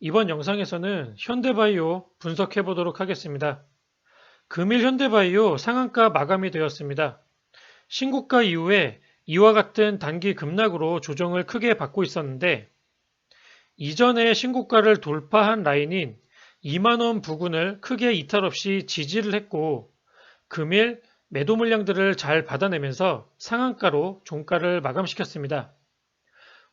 이번 영상에서는 현대바이오 분석해 보도록 하겠습니다. 금일 현대바이오 상한가 마감이 되었습니다. 신고가 이후에 이와 같은 단기 급락으로 조정을 크게 받고 있었는데 이전에 신고가를 돌파한 라인인 2만원 부근을 크게 이탈 없이 지지를 했고 금일 매도 물량들을 잘 받아내면서 상한가로 종가를 마감시켰습니다.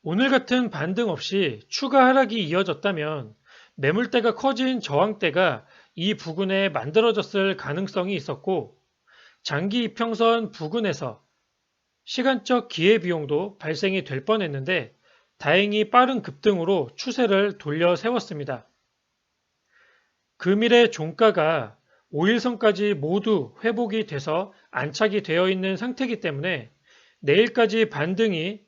오늘 같은 반등 없이 추가 하락이 이어졌다면 매물대가 커진 저항대가 이 부근에 만들어졌을 가능성이 있었고 장기 이평선 부근에서 시간적 기회비용도 발생이 될 뻔했는데 다행히 빠른 급등으로 추세를 돌려 세웠습니다. 금일의 종가가 5일선까지 모두 회복이 돼서 안착이 되어 있는 상태이기 때문에 내일까지 반등이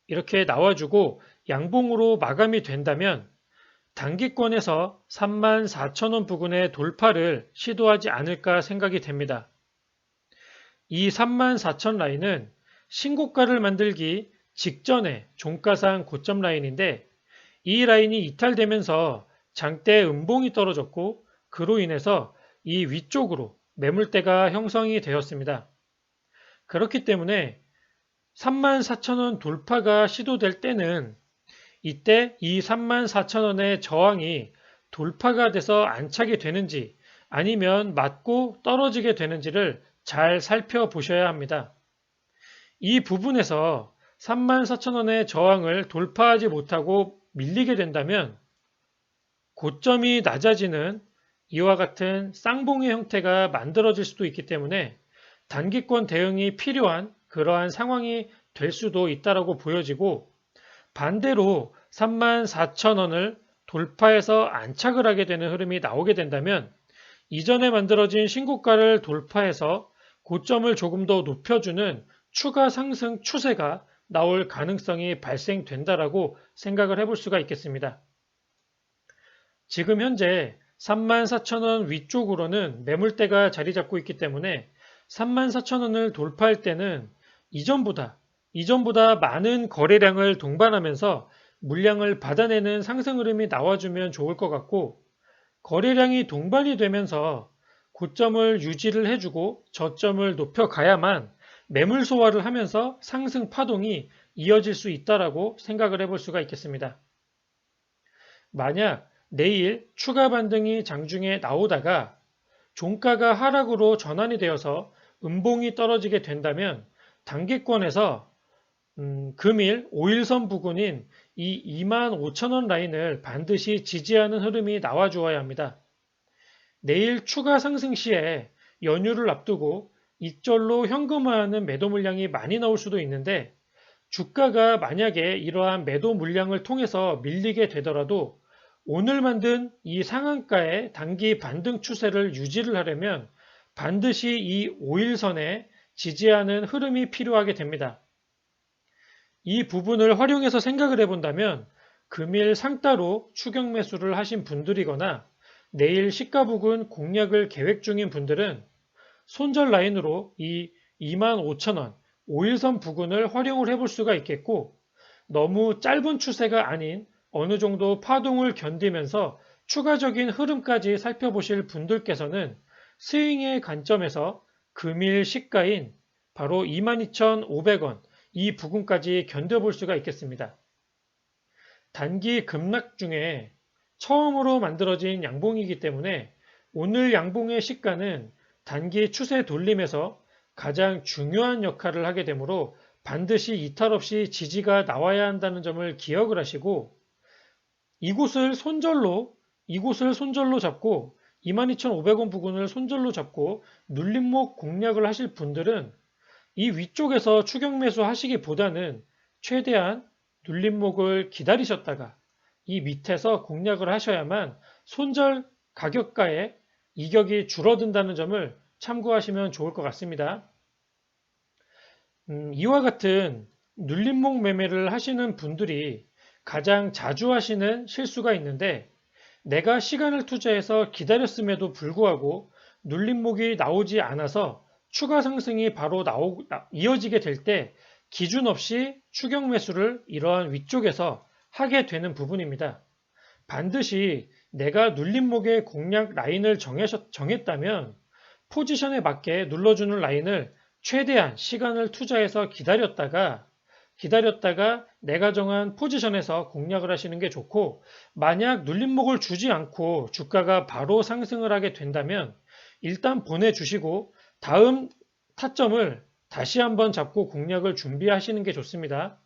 이렇게 나와주고 양봉으로 마감이 된다면 단기권에서 34,000원 부근의 돌파를 시도하지 않을까 생각이 됩니다. 이 34,000 라인은 신고가를 만들기 직전에 종가상 고점 라인인데 이 라인이 이탈되면서 장대 음봉이 떨어졌고 그로 인해서 이 위쪽으로 매물대가 형성이 되었습니다. 그렇기 때문에 34,000원 돌파가 시도될 때는 이때 이 34,000원의 저항이 돌파가 돼서 안착이 되는지 아니면 맞고 떨어지게 되는지를 잘 살펴보셔야 합니다. 이 부분에서 34,000원의 저항을 돌파하지 못하고 밀리게 된다면 고점이 낮아지는 이와 같은 쌍봉의 형태가 만들어질 수도 있기 때문에 단기권 대응이 필요한 그러한 상황이 될 수도 있다고 보여지고 반대로 34,000원을 돌파해서 안착을 하게 되는 흐름이 나오게 된다면 이전에 만들어진 신고가를 돌파해서 고점을 조금 더 높여주는 추가 상승 추세가 나올 가능성이 발생된다라고 생각을 해볼 수가 있겠습니다. 지금 현재 34,000원 위쪽으로는 매물대가 자리 잡고 있기 때문에 34,000원을 돌파할 때는 이전보다 많은 거래량을 동반하면서 물량을 받아내는 상승 흐름이 나와주면 좋을 것 같고 거래량이 동반이 되면서 고점을 유지를 해주고 저점을 높여가야만 매물 소화를 하면서 상승 파동이 이어질 수 있다라고 생각을 해볼 수가 있겠습니다. 만약 내일 추가 반등이 장중에 나오다가 종가가 하락으로 전환이 되어서 음봉이 떨어지게 된다면 단기권에서 금일 5일선 부근인 이 25,000원 라인을 반드시 지지하는 흐름이 나와 주어야 합니다. 내일 추가 상승 시에 연휴를 앞두고 이절로 현금화하는 매도 물량이 많이 나올 수도 있는데 주가가 만약에 이러한 매도 물량을 통해서 밀리게 되더라도 오늘 만든 이 상한가의 단기 반등 추세를 유지를 하려면 반드시 이 5일선에 지지하는 흐름이 필요하게 됩니다. 이 부분을 활용해서 생각을 해본다면 금일 상따로 추격 매수를 하신 분들이거나 내일 시가 부근 공략을 계획 중인 분들은 손절 라인으로 이 25,000원 5일선 부근을 활용을 해볼 수가 있겠고 너무 짧은 추세가 아닌 어느 정도 파동을 견디면서 추가적인 흐름까지 살펴보실 분들께서는 스윙의 관점에서 금일 시가인 바로 22,500원 이 부근까지 견뎌볼 수가 있겠습니다. 단기 급락 중에 처음으로 만들어진 양봉이기 때문에 오늘 양봉의 시가는 단기 추세 돌림에서 가장 중요한 역할을 하게 되므로 반드시 이탈 없이 지지가 나와야 한다는 점을 기억을 하시고 이곳을 손절로 잡고 22,500원 부근을 손절로 잡고 눌림목 공략을 하실 분들은 이 위쪽에서 추격 매수 하시기보다는 최대한 눌림목을 기다리셨다가 이 밑에서 공략을 하셔야만 손절 가격가에 이격이 줄어든다는 점을 참고하시면 좋을 것 같습니다. 이와 같은 눌림목 매매를 하시는 분들이 가장 자주 하시는 실수가 있는데 내가 시간을 투자해서 기다렸음에도 불구하고 눌림목이 나오지 않아서 추가 상승이 바로 이어지게 될 때 기준 없이 추격 매수를 이러한 위쪽에서 하게 되는 부분입니다. 반드시 내가 눌림목의 공략 라인을 정했다면 포지션에 맞게 눌러주는 라인을 최대한 시간을 투자해서 기다렸다가 내가 정한 포지션에서 공략을 하시는 게 좋고, 만약 눌림목을 주지 않고 주가가 바로 상승을 하게 된다면 일단 보내주시고 다음 타점을 다시 한번 잡고 공략을 준비하시는 게 좋습니다.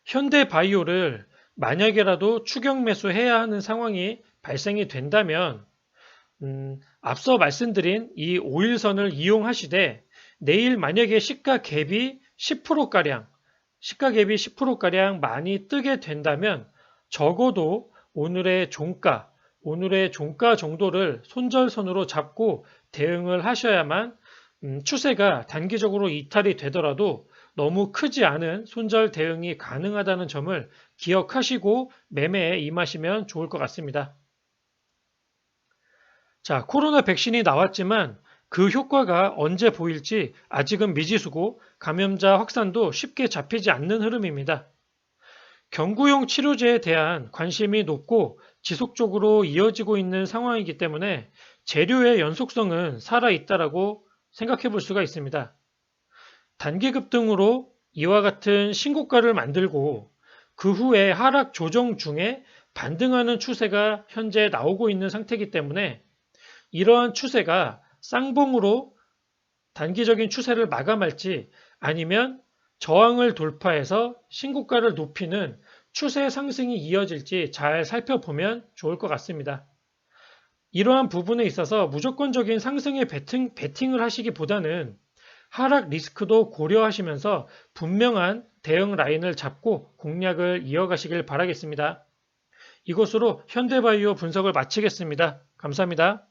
현대바이오를 만약에라도 추격 매수해야 하는 상황이 발생이 된다면 앞서 말씀드린 이 5일선을 이용하시되 내일 만약에 시가 갭이 10%가량 많이 뜨게 된다면 적어도 오늘의 종가 정도를 손절선으로 잡고 대응을 하셔야만 추세가 단기적으로 이탈이 되더라도 너무 크지 않은 손절 대응이 가능하다는 점을 기억하시고 매매에 임하시면 좋을 것 같습니다. 자, 코로나 백신이 나왔지만 그 효과가 언제 보일지 아직은 미지수고 감염자 확산도 쉽게 잡히지 않는 흐름입니다. 경구용 치료제에 대한 관심이 높고 지속적으로 이어지고 있는 상황이기 때문에 재료의 연속성은 살아있다라고 생각해 볼 수가 있습니다. 단기 급등으로 이와 같은 신고가를 만들고 그 후에 하락 조정 중에 반등하는 추세가 현재 나오고 있는 상태이기 때문에 이러한 추세가 쌍봉으로 단기적인 추세를 마감할지 아니면 저항을 돌파해서 신고가를 높이는 추세 상승이 이어질지 잘 살펴보면 좋을 것 같습니다. 이러한 부분에 있어서 무조건적인 상승에 베팅을 하시기보다는 하락 리스크도 고려하시면서 분명한 대응 라인을 잡고 공략을 이어가시길 바라겠습니다. 이것으로 현대바이오 분석을 마치겠습니다. 감사합니다.